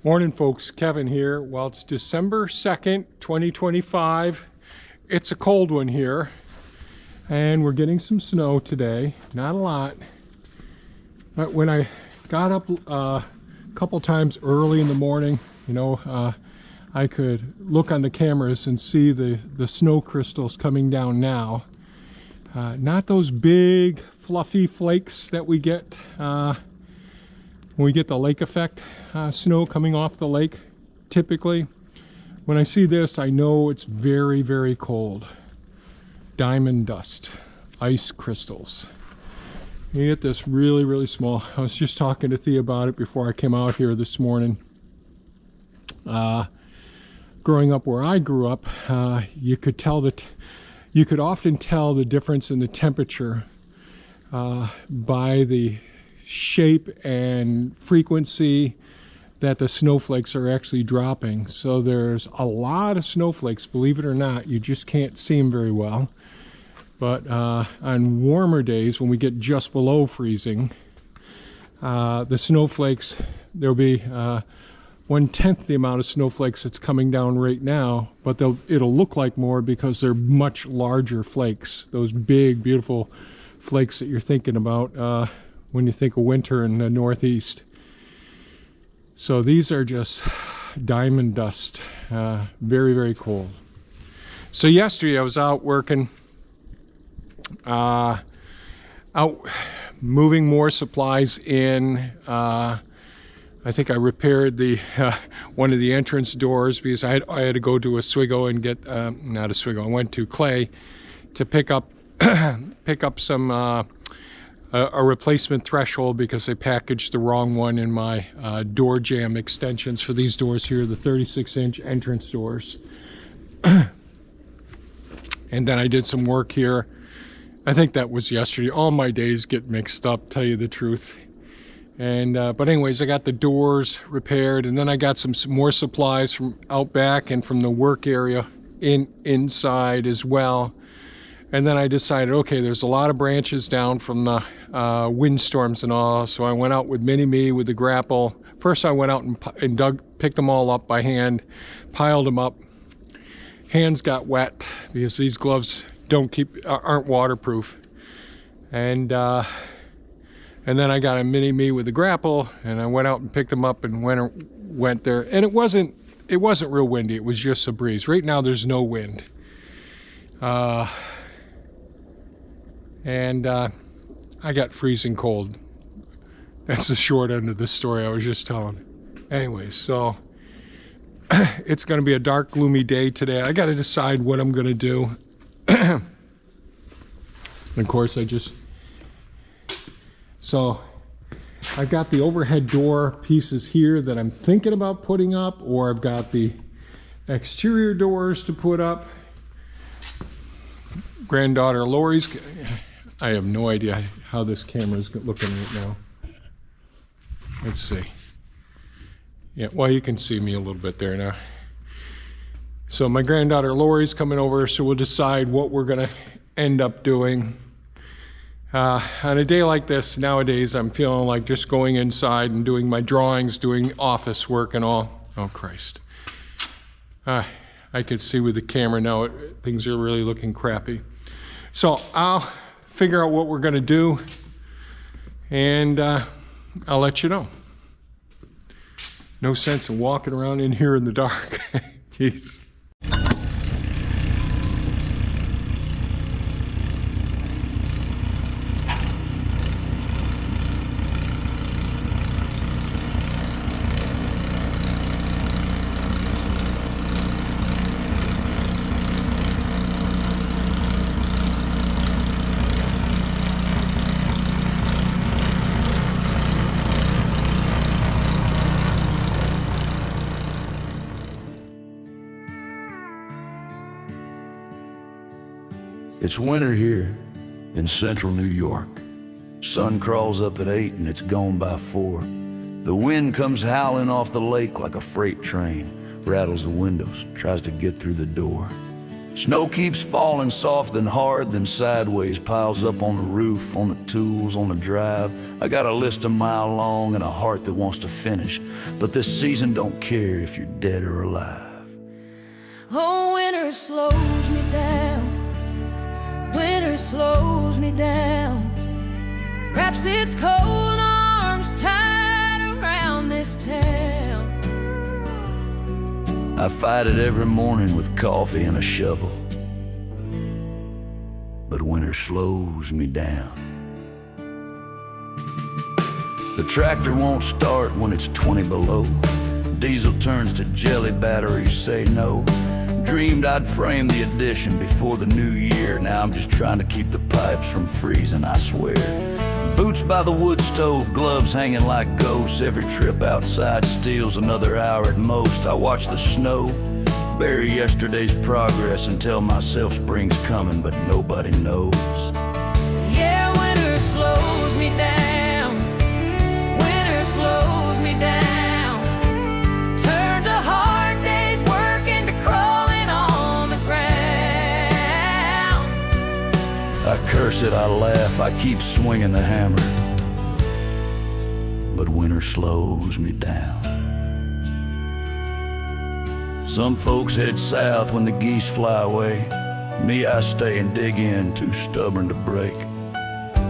Morning folks, Kevin here. Well, it's December 2nd, 2025. It's a cold one here and we're getting some snow today. Not a lot, but when I got up a couple times early in the morning, I could look on the cameras and see the snow crystals coming down now. Not those big fluffy flakes that we get when we get the lake effect snow coming off the lake. Typically when I see this, I know it's very, very cold. Diamond dust, ice crystals. You get this really, really small. I was just talking to Thea about it before I came out here this morning. Growing up where I grew up, you could often tell the difference in the temperature by the shape and frequency that the snowflakes are actually dropping. So there's a lot of snowflakes, believe it or not. You just can't see them very well. But on warmer days, when we get just below freezing, the snowflakes, there'll be 1/10 the amount of snowflakes that's coming down right now, but it'll look like more because they're much larger flakes. Those big, beautiful flakes that you're thinking about when you think of winter in the Northeast. So these are just diamond dust, very, very cold. So yesterday I was out working, out moving more supplies in. I think I repaired the one of the entrance doors because I had to go to Oswego and get, not Oswego, I went to Clay to pick up some a replacement threshold because they packaged the wrong one in my door jamb extensions for these doors here, the 36-inch entrance doors. And then I did some work here. I think that was yesterday. All my days get mixed up, tell you the truth. And but anyways, I got the doors repaired, and then I got some more supplies from out back and from the work area inside as well. And then I decided, okay, there's a lot of branches down from the windstorms and all, so I went out with Mini-Me with the grapple. First I went out and picked them all up by hand, piled them up. Hands got wet because these gloves aren't waterproof. And then I got a Mini-Me with the grapple, and I went out and picked them up and went there. And it wasn't real windy, it was just a breeze. Right now there's no wind. And I got freezing cold. That's the short end of the story I was just telling. Anyways, so it's going to be a dark, gloomy day today. I got to decide what I'm going to do. And of course, so I've got the overhead door pieces here that I'm thinking about putting up, or I've got the exterior doors to put up. Granddaughter Laurie's, I have no idea how this camera is looking right now. Let's see. Yeah, well, you can see me a little bit there now. So my granddaughter Laurie's coming over, so we'll decide what we're gonna end up doing. On a day like this, nowadays, I'm feeling like just going inside and doing my drawings, doing office work and all. Oh, Christ. I could see with the camera now, things are really looking crappy. So I'll figure out what we're gonna do, and I'll let you know. No sense in walking around in here in the dark. Jeez. It's winter here in central New York. Sun crawls up at 8 and it's gone by 4. The wind comes howling off the lake like a freight train, rattles the windows, tries to get through the door. Snow keeps falling soft then hard, then sideways, piles up on the roof, on the tools, on the drive. I got a list a mile long and a heart that wants to finish, but this season don't care if you're dead or alive. Oh, winter slows me down. Winter slows me down. Wraps its cold arms tight around this town. I fight it every morning with coffee and a shovel, but winter slows me down. The tractor won't start when it's 20 below. Diesel turns to jelly, batteries say no. Dreamed I'd frame the addition before the new year. Now I'm just trying to keep the pipes from freezing, I swear. Boots by the wood stove, gloves hanging like ghosts. Every trip outside steals another hour at most. I watch the snow bury yesterday's progress and tell myself spring's coming, but nobody knows. Yeah, winter slows me down. Winter slows me down. Turns a hard day's work into crawling on the ground. I curse it, I laugh, I keep swinging the hammer, but winter slows me down. Some folks head south when the geese fly away. Me, I stay and dig in, too stubborn to break.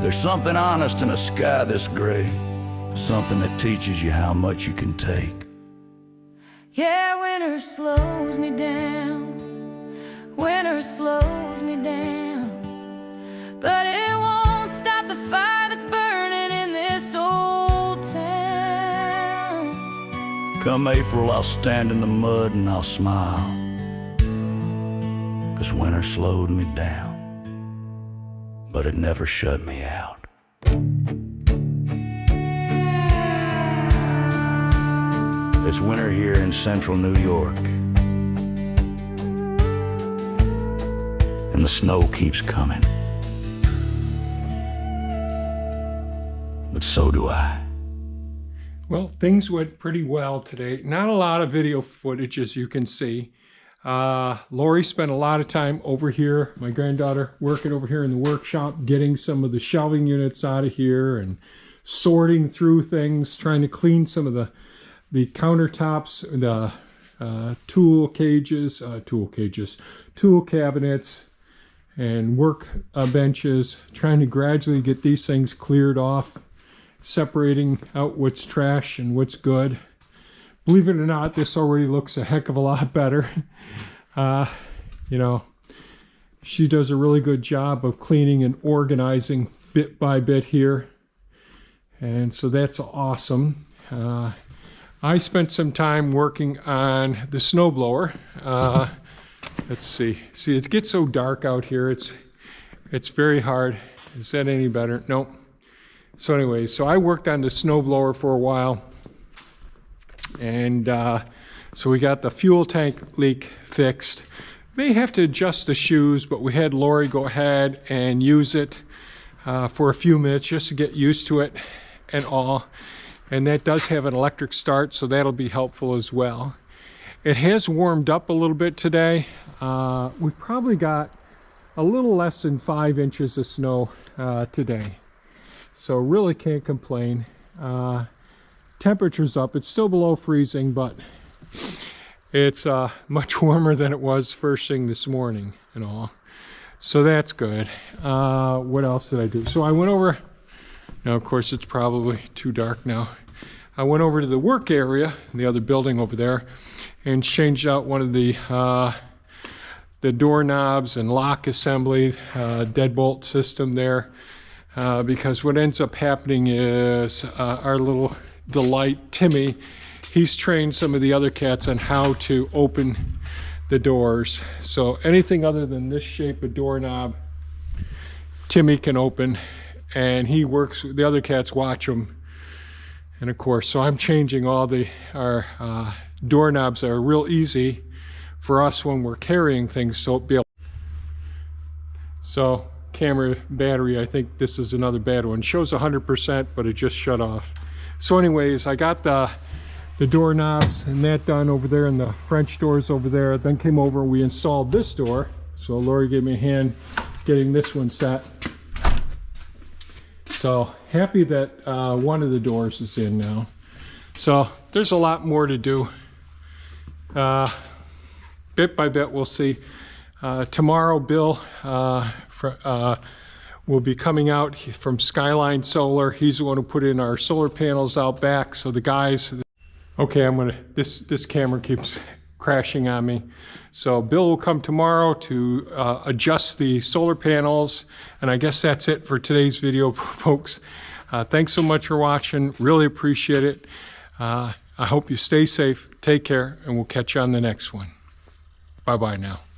There's something honest in a sky this gray, something that teaches you how much you can take. Yeah, winter slows me down. Winter slows me down. But it won't stop the fire that's burning in this old town. Come April, I'll stand in the mud and I'll smile, 'cause winter slowed me down, but it never shut me out. It's winter here in central New York, and the snow keeps coming, but so do I. Well, things went pretty well today. Not a lot of video footage, as you can see. Laurie spent a lot of time over here, my granddaughter, working over here in the workshop, getting some of the shelving units out of here and sorting through things, trying to clean some of the countertops, the tool cabinets, and work benches, trying to gradually get these things cleared off, separating out what's trash and what's good. Believe it or not, this already looks a heck of a lot better. You know, she does a really good job of cleaning and organizing bit by bit here. And so that's awesome. I spent some time working on the snowblower. Let's see. See, it gets so dark out here. It's very hard. Is that any better? Nope. So anyway, so I worked on the snowblower for a while, and so we got the fuel tank leak fixed. May have to adjust the shoes, but we had Laurie go ahead and use it for a few minutes just to get used to it and all. And that does have an electric start, so that'll be helpful as well. It has warmed up a little bit today. We probably got a little less than 5 inches of snow today. So really can't complain. Temperature's up. It's still below freezing, but it's much warmer than it was first thing this morning and all. So that's good. What else did I do? So I went over, now of course it's probably too dark now. I went over to the work area, the other building over there, and changed out one of the doorknobs and lock assembly, deadbolt system there. Because what ends up happening is our little delight, Timmy, he's trained some of the other cats on how to open the doors. So anything other than this shape of doorknob, Timmy can open, and he works, the other cats watch him. And of course, so I'm changing all our doorknobs that are real easy for us when we're carrying things. So camera battery, I think this is another bad one. Shows 100%, but it just shut off. So anyways, I got the doorknobs and that done over there, and the French doors over there. Then came over and we installed this door. So Laurie gave me a hand getting this one set. So happy that one of the doors is in now. So there's a lot more to do. Bit by bit, we'll see. Tomorrow, Bill will be coming out from Skyline Solar. He's the one who put in our solar panels out back. So the guys, okay, this camera keeps crashing on me. So Bill will come tomorrow to adjust the solar panels. And I guess that's it for today's video, folks. Thanks so much for watching. Really appreciate it. I hope you stay safe, take care, and we'll catch you on the next one. Bye-bye now.